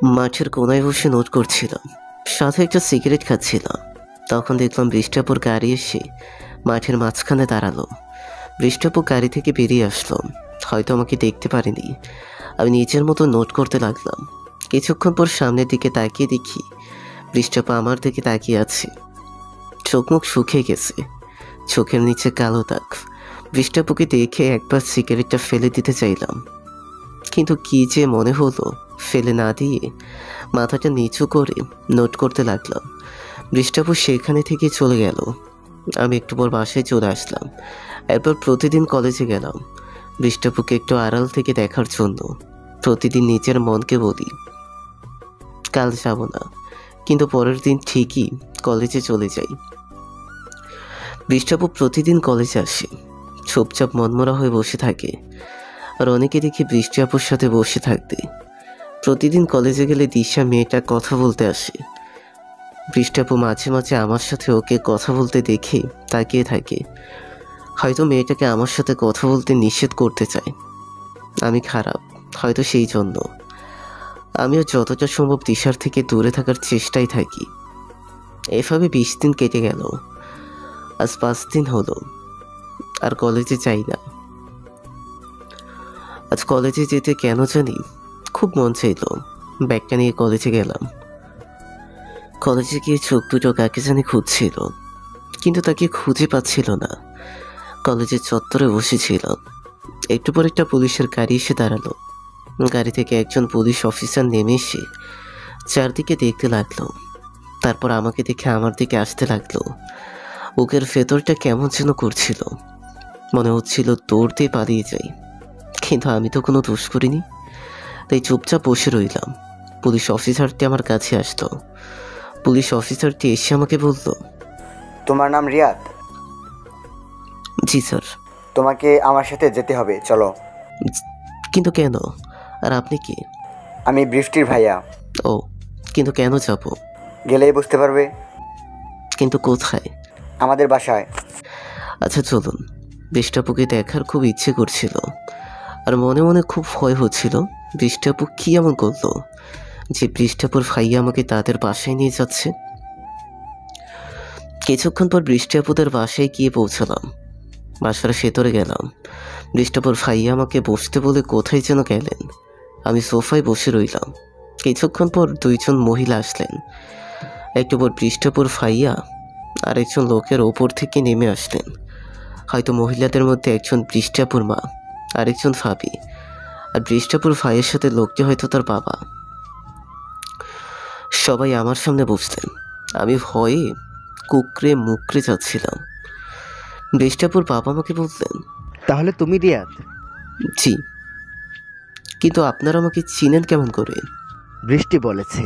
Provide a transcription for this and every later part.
মাঠের কোনায় বসে নোট করছিলাম, সাথে একটা সিগারেট খাচ্ছিলাম। তখন দেখলাম বৃষ্টাপুর গাড়ি এসে মাঠের মাঝখানে দাঁড়ালো। বৃষ্টাপু গাড়ি থেকে বেরিয়ে আসলো, হয়তো আমাকে দেখতে পারেনি। আমি নিজের মতো নোট করতে লাগলাম। কিছুক্ষণ পর সামনের দিকে তাকিয়ে দেখি বৃষ্টাপু আমার দিকে তাকিয়ে আছে। চোখ মুখ শুকিয়ে গেছে, চোখের নিচে কালো দাগ। বৃষ্টাপুকে দেখে একবার সিগারেটটা ফেলে দিতে চাইলাম, কিন্তু কি যে মনে হলো, ফেলে না দিয়ে মাথাটা নিচু করে নোট করতে লাগলাম। বৃষ্টাপু সেখানে থেকে চলে গেল। আমি একটু পর বাসায় চলে আসলাম। এরপর প্রতিদিন কলেজে গেলাম বৃষ্টাপুকে একটু আড়াল থেকে দেখার জন্য। প্রতিদিন নিজের মনকে বলি কাল যাব না, কিন্তু পরের দিন ঠিকই কলেজে চলে যাই। বৃষ্টাপু প্রতিদিন কলেজে আসে, চুপচাপ মনমরা হয়ে বসে থাকে। আর অনেকে দেখি বৃষ্টি আপুর সাথে বসে থাকতে। প্রতিদিন কলেজে গেলে দিশা মেয়েটা কথা বলতে আসে। বৃষ্টি আপু মাঝে মাঝে আমার সাথে ওকে কথা বলতে দেখে তাকিয়ে থাকে। হয়তো মেয়েটাকে আমার সাথে কথা বলতে নিষেধ করতে চায়। আমি খারাপ, হয়তো সেই জন্য আমিও যতটা সম্ভব দিশার থেকে দূরে থাকার চেষ্টায় থাকি। এভাবে 20 দিন কেটে গেল। আজ 5 দিন হলো আর কলেজে যাই না। আজ কলেজে যেতে কেন জানি খুব মন চাইল। ব্যাগটা নিয়ে কলেজে গেলাম। কলেজে গিয়ে চোখ দুটো কাকে জানি খুঁজছিল, কিন্তু তাকে খুঁজে পাচ্ছিল না। কলেজের চত্বরে বসেছিলাম। একটু পর একটা পুলিশের গাড়ি এসে দাঁড়ালো। গাড়ি থেকে একজন পুলিশ অফিসার নেমে এসে চারদিকে দেখতে লাগলো। তারপর আমাকে দেখে আমার দিকে আসতে লাগলো। বুকের ভেতরটা কেমন যেন করছিল, মনে হচ্ছিল দৌড় দিয়ে পালিয়ে যাই, কিন্তু আমি তো কোনো দোষ করিনি। তাই চুপচাপ বসে রইলাম। পুলিশ অফিসারটি আমার কাছে আসলো। পুলিশ অফিসারটি এসে আমাকে বলল, তোমার নাম রিয়াদ? জি স্যার। তোমাকে আমার সাথে যেতে হবে, চলো। কিন্তু কেন? আর আপনি কি? আমি বৃষ্টির ভাইয়া। ও, কিন্তু কেন যাব? গেলেই বুঝতে পারবে। কিন্তু কোথায়? আমাদের বাসায়। আচ্ছা চলুন। বৃষ্টাপুকে দেখার খুব ইচ্ছে করছিল, আর মনে মনে খুব ভয় হচ্ছিল বৃষ্টাপু কি এমন করলো যে বৃষ্টাপুর ভাইয়া আমাকে তাদের বাসায় নিয়ে যাচ্ছে। কিছুক্ষণ পর বৃষ্টাপুদের বাসায় গিয়ে পৌঁছলাম। বাসার ভেতরে গেলাম। বৃষ্টাপুর ভাইয়া আমাকে বসতে বলে কোথায় যেন গেলেন। আমি সোফায় বসে রইলাম। কিছুক্ষণ পর 2 জন মহিলা আসলেন। একটু পর বৃষ্টাপুর ভাইয়া আর একজন লোকের ওপর থেকে নেমে আসলেন। হয়তো মহিলাদের মধ্যে একজন বৃষ্টাপুর মা, আরেকজন ভাবি, আর বৃষ্টাপুর ভাইয়ের সাথে লোকটি হয়তো তার বাবা। সবাই আমার সামনে বসলেন। আমি ভয়ে কুকড়ে মুকড়ে যাচ্ছিলাম। বৃষ্টাপুর বাবা আমাকে বললেন, তাহলে তুমি রিয়াদ? জি। কিন্তু আপনারা আমাকে চিনেন কেমন করে? বৃষ্টি বলেছে,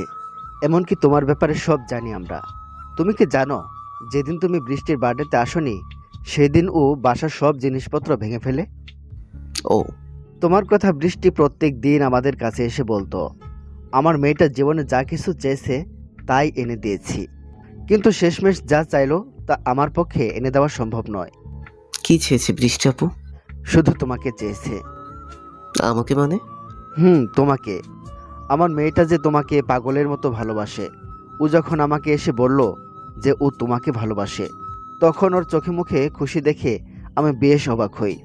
এমনকি তোমার ব্যাপারে সব জানি আমরা। তুমি কি জানো, যেদিন তুমি বৃষ্টির বার্থডেতে আসনি সেদিন ও বাসার সব জিনিসপত্র ভেঙে ফেলে? ও, তোমার কথা বৃষ্টি প্রত্যেক দিন আমাদের কাছে এসে বলতো। আমার মেয়েটার জীবনে যা কিছু চেয়েছে তাই এনে দিয়েছি, কিন্তু শেষমেশ যা চাইলো তা আমার পক্ষে এনে দেওয়া সম্ভব নয়। কি চেয়েছে বৃষ্টাপু? শুধু তোমাকে চেয়েছে। আমাকে মানে? তোমাকে। আমার মেয়েটা যে তোমাকে পাগলের মতো ভালোবাসে। ও যখন আমাকে এসে বলল যে ও তোমাকে ভালোবাসে, তখন ওর চোখে মুখে খুশি দেখে আমি বেশ অবাক হই,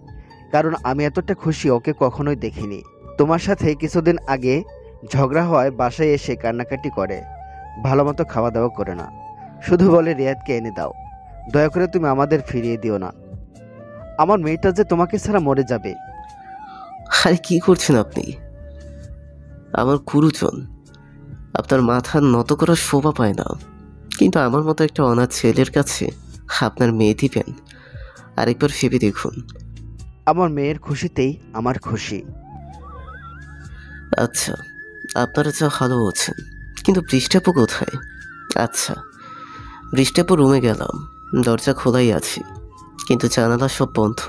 কারণ আমি এতটা খুশি ওকে কখনোই দেখিনি। তোমার সাথে কিছুদিন আগে ঝগড়া হওয়ায় বাসায় এসে কান্নাকাটি করে, ভালো মতো খাওয়া দাওয়া করে না, শুধু বলে রিয়াদকে এনে দাও, দয়া করে তুমি আমাদের ফিরিয়ে দিও না। আমার মেয়েটা যে তোমাকে ছাড়া মরে যাবে। আরে কি করছেন আপনি? আমার গুরুজন, আপনার মাথা নত করার শোভা পায় না, কিন্তু আমার মতো একটা অনাথ ছেলের কাছে আপনার মেয়ে দিবেন? আরেকবার ভেবে দেখুন। আমার মেয়ের খুশিতেই আমার খুশি। আচ্ছা, আপনারা যা ভালো বলছেন, কিন্তু বৃষ্টাপু কোথায়? আচ্ছা, বৃষ্টাপু রুমে গেলাম। দরজা খোলাই আছে, কিন্তু জানালা সব বন্ধ।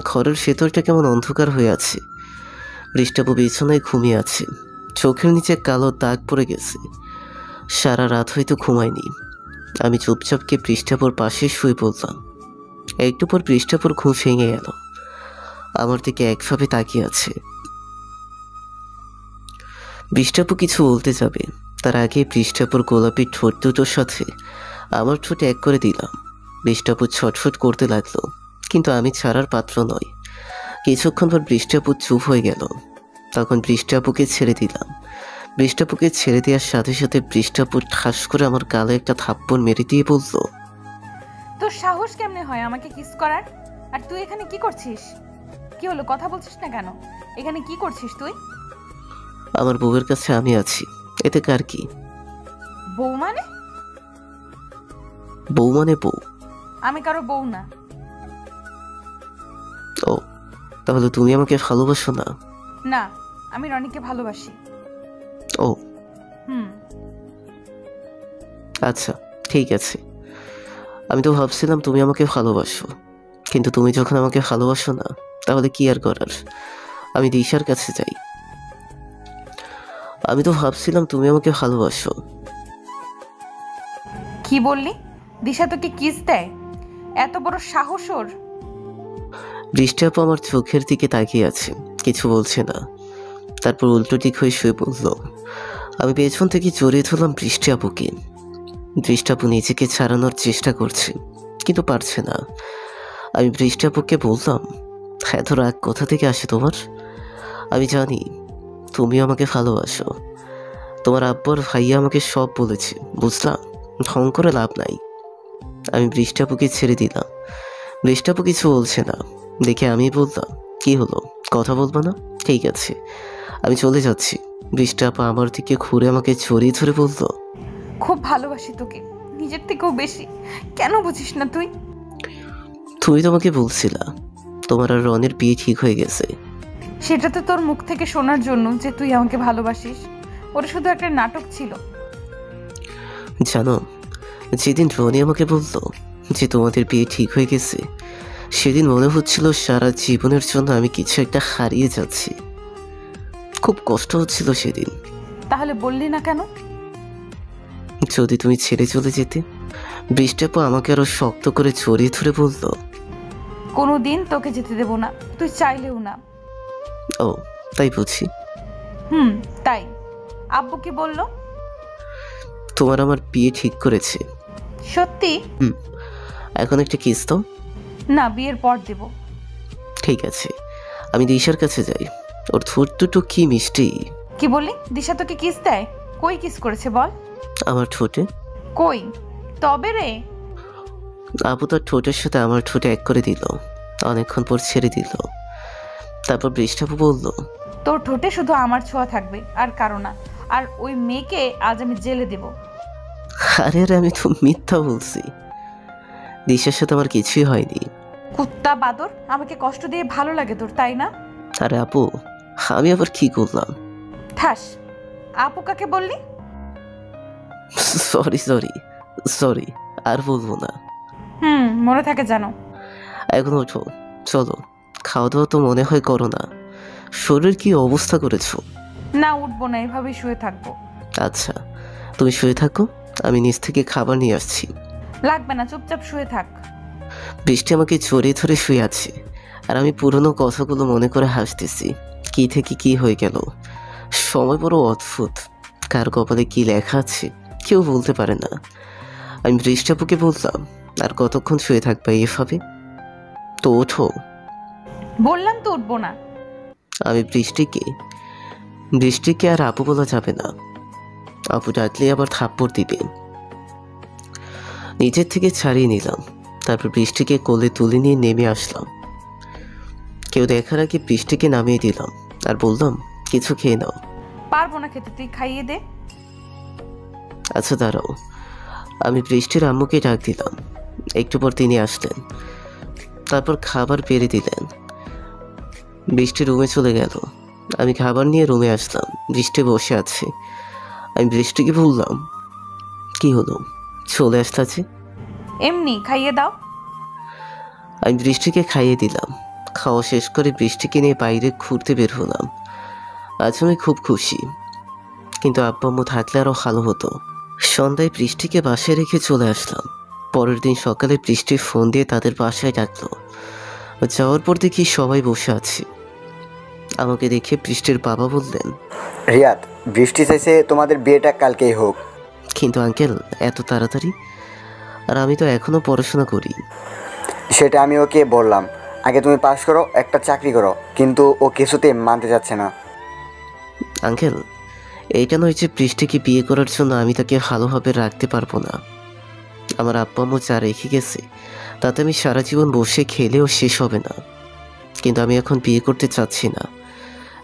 ঘরের ভেতরটা কেমন অন্ধকার হয়ে আছে। বৃষ্টাপু বিছানায় ঘুমিয়ে আছে, চোখের নিচে কালো দাগ পড়ে গেছে। সারা রাত হয়তো ঘুমায়নি। আমি চুপচাপ গিয়ে বৃষ্টাপুর পাশে শুয়ে পড়লাম। একটু পর বৃষ্টাপুর ঘুম ভেঙে গেল। আমার দিকে একভাবে তাকিয়ে আছে। বৃষ্টাপু কিছু বলতে যাবে, তার আগে বৃষ্টাপুর গোলাপি ঠোঁট দুটোর সাথে আমার ঠোঁট এক করে দিলাম। বৃষ্টাপু ছটফট করতে লাগলো, কিন্তু আমি ছাড়ার পাত্র নয়। কিছুক্ষণ পর বৃষ্টাপু চুপ হয়ে গেল। তখন বৃষ্টাপুকে ছেড়ে দিলাম। বৃষ্টাপুকে ছেড়ে দেওয়ার সাথে সাথে বৃষ্টাপু ঠাস করে আমার গালে একটা থাপ্পড় মেরে দিয়ে বলল, তোর সাহস কেমনে হয় আমাকে কিস করার? আর তুই এখানে কি করছিস? কি হলো, কথা বলছিস না কেন? এখানে কি করছিস তুই? আমার বউয়ের কাছে আমি আছি, এতে কার কি? বউ মানে? বউ মানে বউ। আমি কারো বউ না। ও, তাহলে তুমি আমাকে ভালোবাসো না? না, আমি রনিকে ভালোবাসি। ও হুম। আচ্ছা, ঠিক আছে। আমি তো ভাবছিলাম তুমি আমাকে ভালোবাসো, কিন্তু তুমি যখন আমাকে ভালোবাসো না, তাহলে কি আর করার? আমি দিশার কাছে যাই। আমি তো ভাবছিলাম তুমি আমাকে ভালোবাসো। কি বললি? দিশা তোকে কিস দেয়? এত বড় সাহস ওর? বৃষ্টি আপু আমার চোখের দিকে তাকিয়ে আছে, কিছু বলছে না। তারপর উল্টো দিক হয়ে শুয়ে পড়ল। আমি পেছন থেকে জড়িয়ে ধরলাম বৃষ্টি আপুকে। বৃষ্টি আপু নিজেকে ছাড়ানোর চেষ্টা করছে, কিন্তু পারছে না। আমি বৃষ্টি আপুকে বললাম, এত রাগ কোথা থেকে আসে তোমার? আমি জানি তুমি আমাকে ভালোবাসো। তোমার আব্বর ভাইয়া আমাকে সব বলেছে, বুঝলাম। ঢং করে লাভ নাই। আমি বৃষ্টি আপুকে ছেড়ে দিলাম। বৃষ্টি আপু কিছু বলছে না দেখে আমি বললাম, কি হলো, কথা বলবো না? ঠিক আছে, আমি চলে যাচ্ছি। বৃষ্টি আপু আমার দিকে ঘুরে আমাকে জড়িয়ে ধরে বলল, খুব ভালোবাসি তোকে, নিজের থেকেও বেশি। কেন বুঝিস না তুই? তুমি তোমাকে বলছিলা তোমার আর রনের বিয়ে ঠিক হয়ে গেছে। সেটা তো তোর মুখ থেকে শোনার জন্য যে তুই আমাকে ভালোবাসিস। ওটা শুধু একটা নাটক ছিল। জানো, যেদিন রনি আমাকে বলল যে তোমাদের বিয়ে ঠিক হয়ে গেছে, সেদিন মনে হচ্ছিল সারা জীবনের জন্য আমি কিছু একটা হারিয়ে যাচ্ছি। খুব কষ্ট হচ্ছিল সেদিন। তাহলে বললি না কেন? যদি তুমি ছেড়ে চলে যেতে। বৃষ্টি আপু আমাকে আরো শক্ত করে জড়িয়ে ধরে বলল, কোনোদিন তোকে যেতে দেব না, তুই চাইলেও না। ও, তাই বুঝি। তাই। আব্বু কি বললো? তোমার আমার বিয়ে ঠিক করেছে। সত্যি? এখন একটা কিস দাও। না, বিয়ের পর দেব। ঠিক আছে, আমি দিশার কাছে যাই। ওর ঠোঁট দুটো কি মিষ্টি। কি বললি? দিশা তোকে কিস দেয়? কই কিস করেছে বল? আমার ঠোঁটে। কই? তবে রে। আপু তার ঠোঁটের সাথে আমার ঠোঁটে এক করে দিল। অনেকক্ষণ পর ছেড়ে দিল। তারপর বৃষ্টি আপু বলল, তোর ঠোঁটে শুধু আমার ছোঁয়া থাকবে, আর কারো না। আর ওই মেয়েকে আজ আমি জেলে দেব। আরে আরে, আমি তো মিথ্যা বলছি। দিশার সাথে আমার কিছুই হয়নি। কুত্তা বাদর, আমাকে কষ্ট দিয়ে ভালো লাগে তোর, তাই না? আরে আপু, আমি আবার কি করলাম? ঠাস। আপু কাকে বললি? সরি সরি সরি, আর বলবো না। মনে থাকে জানো। এখন ওঠো, চলো। খাওয়া দাওয়া তো মনে হয় করো না। শরীর কি অবস্থা করেছো? না, উঠবো না, এভাবেই শুয়ে থাকবো। আচ্ছা, তুমি শুয়ে থাকো, আমি নিচ থেকে খাবার নিয়ে আসছি। লাগবে না, চুপচাপ শুয়ে থাক। বৃষ্টি আমাকে জড়িয়ে ধরে শুয়ে আছে, আর আমি পুরনো কথাগুলো মনে করে হাসতেছি। কি থেকে কি হয়ে গেল। সময় বড় অদ্ভুত, কার কপালে কি লেখা আছে কেউ বলতে পারে না। আমি বৃষ্টি আপুকে বললাম, আর কতক্ষণ শুয়ে থাকবে এভাবে? তো ওঠো। বললাম তো উঠবো না। আমি বৃষ্টিকে আর আপু বলা যাবে না। আপু ডাকলে আবার থাপ্পড় দিবে। নিজের থেকে ছাড়িয়ে নিলাম। তারপর বৃষ্টিকে কোলে তুলে নিয়ে নেমে আসলাম। কেউ দেখার আগে বৃষ্টিকে নামিয়ে দিলাম আর বললাম, কিছু খেয়ে নাও। পারবো না খেতে, তুই খাইয়ে দে। আচ্ছা দাঁড়াও। আমি বৃষ্টির আম্মুকে ডাক দিলাম। একটু পর তিনি আসলেন। তারপর খাবার বেড়ে দিলেন। বৃষ্টি রুমে চলে গেল। আমি খাবার নিয়ে রুমে আসলাম। বৃষ্টি বসে আছে। আমি বৃষ্টিকে বললাম, কি হলো, চলে আসলা যে? এমনি খাইয়ে দাও। আমি বৃষ্টিকে খাইয়ে দিলাম। খাওয়া শেষ করে বৃষ্টিকে নিয়ে বাইরে ঘুরতে বের হলাম। আজ আমি খুব খুশি, কিন্তু আব্বু আম্মু থাকলে আরও ভালো হতো। সন্ধ্যায় বৃষ্টিকে বাসায় রেখে চলে আসলাম। পরের দিন সকালে বৃষ্টি ফোন দিয়ে তাদের বাসায় ডাকলো। যাওয়ার পর দেখি সবাই বসে আছে। আমাকে দেখে বৃষ্টির বাবা বললেন, রিয়াদ, বৃষ্টি চাইছে তোমাদের বিয়েটা কালকেই হোক। কিন্তু আঙ্কেল এত তাড়াতাড়ি? আর আমি তো এখনো পড়াশোনা করি। সেটা আমি ওকে বললাম, আগে তুমি পাস করো, একটা চাকরি করো, কিন্তু ও কিছুতেই মানতে যাচ্ছে না। আঙ্কেল, এইটা নয় যে বৃষ্টিকে বিয়ে করার জন্য আমি তাকে ভালোভাবে রাখতে পারবো না। আমার আব্বা আম্মু যা রেখে গেছে তাতে আমি সারা জীবন বসে খেলেও শেষ হবে না। কিন্তু আমি এখন বিয়ে করতে চাচ্ছি না।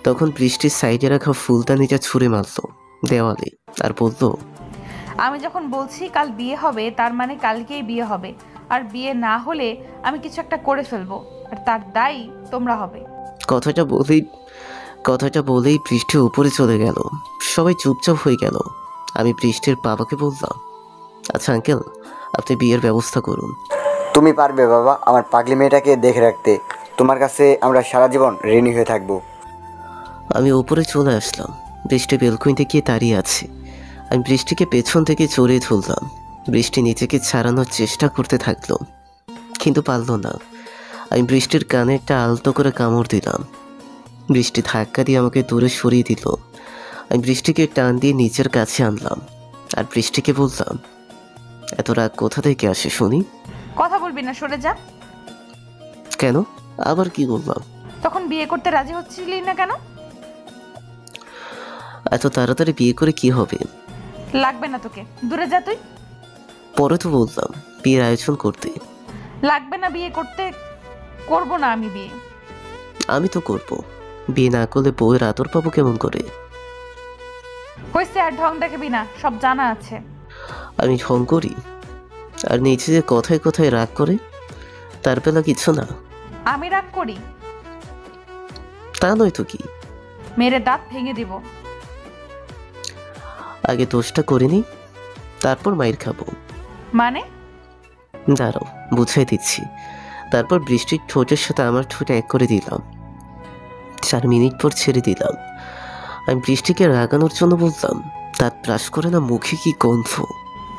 তখন বৃষ্টির সাইডে রাখা ফুলদানিটা ছুঁড়ে মারলো দেওয়ালে আর বলল, আমি যখন বলছি কাল বিয়ে হবে তার মানে কালকেই বিয়ে হবে। আর বিয়ে না হলে আমি কিছু একটা করে ফেলবো, আর তার দায়ী তোমরা হবে। কথাটা বলেই বৃষ্টি উপরে চলে গেল। সবাই চুপচাপ হয়ে গেল। আমি বৃষ্টির বাবাকে বললাম, আচ্ছা আঙ্কেল, আপনি বিয়ের ব্যবস্থা করুন। তুমি পারবে বাবা আমার পাগলি মেয়েটাকে দেখে রাখতে। তোমার কাছে আমরা সারা জীবন ঋণী হয়ে থাকবো। আমি উপরে চলে আসলাম। বৃষ্টি বেলকুনিতে গিয়ে দাঁড়িয়ে আছে। আমি বৃষ্টিকে পেছন থেকে জড়িয়ে ধরলাম। বৃষ্টি নিজেকে ছাড়ানোর চেষ্টা করতে থাকলো, কিন্তু পারল না। আমি বৃষ্টির কানে একটা আলতো করে কামড় দিলাম। বৃষ্টি ধাক্কা দিয়ে আমাকে দূরে সরিয়ে দিল। আমি বৃষ্টিকে টান দিয়ে নিচের কাছে আনলাম আর বৃষ্টিকে বললাম, এত রাগ কোথা থেকে আসে শুনি? কথা বলবি না, সরে যা। কেন? আবার কি বললাম? তখন বিয়ে করতে রাজি হচ্ছিলি না কেন? এত তাড়াতাড়ি বিয়ে করে কি হবে? লাগবে না তোকে, দূরে যা তুই। পরে তো বললাম বিয়ের আয়োজন করতে। লাগবে না বিয়ে করতে, করব না আমি বিয়ে। আমি তো করব। বিয়ে না করলে বউয়ের আদর পাবো কেমন করে? হয়েছে, আর ঢং দেখাবি না, সব জানা আছে। আমি ঢং করি? আর নিচে যে কথায় কথায় রাগ করে, তার বেলা কিছু না। আমি রাগ করি? তা নয় তো কি। মেরে দাঁত ভেঙে দিব। আগে দোষটা করিনি, তারপর মাইর খাবো। মানে? দাঁড়াও, বুঝাই দিচ্ছি। তারপর বৃষ্টির ঠোঁটের সাথে আমার ঠোঁট এক করে দিলাম। 4 মিনিট পর ছেড়ে দিলাম। আমি বৃষ্টিকে রাগানোর জন্য বললাম, দাঁত ব্রাশ করে না, মুখে কি গন্ধ।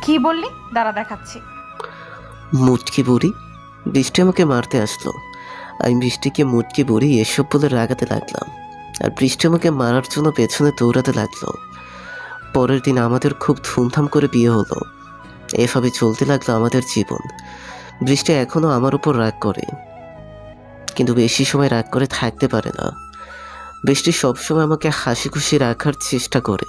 কি বললি? দাঁড়া দেখাচ্ছি। মুটকি বুড়ি। বৃষ্টি আমাকে মারতে আসলো। আমি বৃষ্টিকে মুটকি বুড়ি এসব বলে রাগাতে লাগলাম, আর বৃষ্টি আমাকে মারার জন্য পেছনে দৌড়াতে লাগলো। পরের দিন আমাদের খুব ধুমধাম করে বিয়ে হলো। এভাবে চলতে লাগলো আমাদের জীবন। বৃষ্টি এখনো আমার উপর রাগ করে, কিন্তু বেশি সময় রাগ করে থাকতে পারে না। বৃষ্টি সবসময় আমাকে হাসি খুশি রাখার চেষ্টা করে।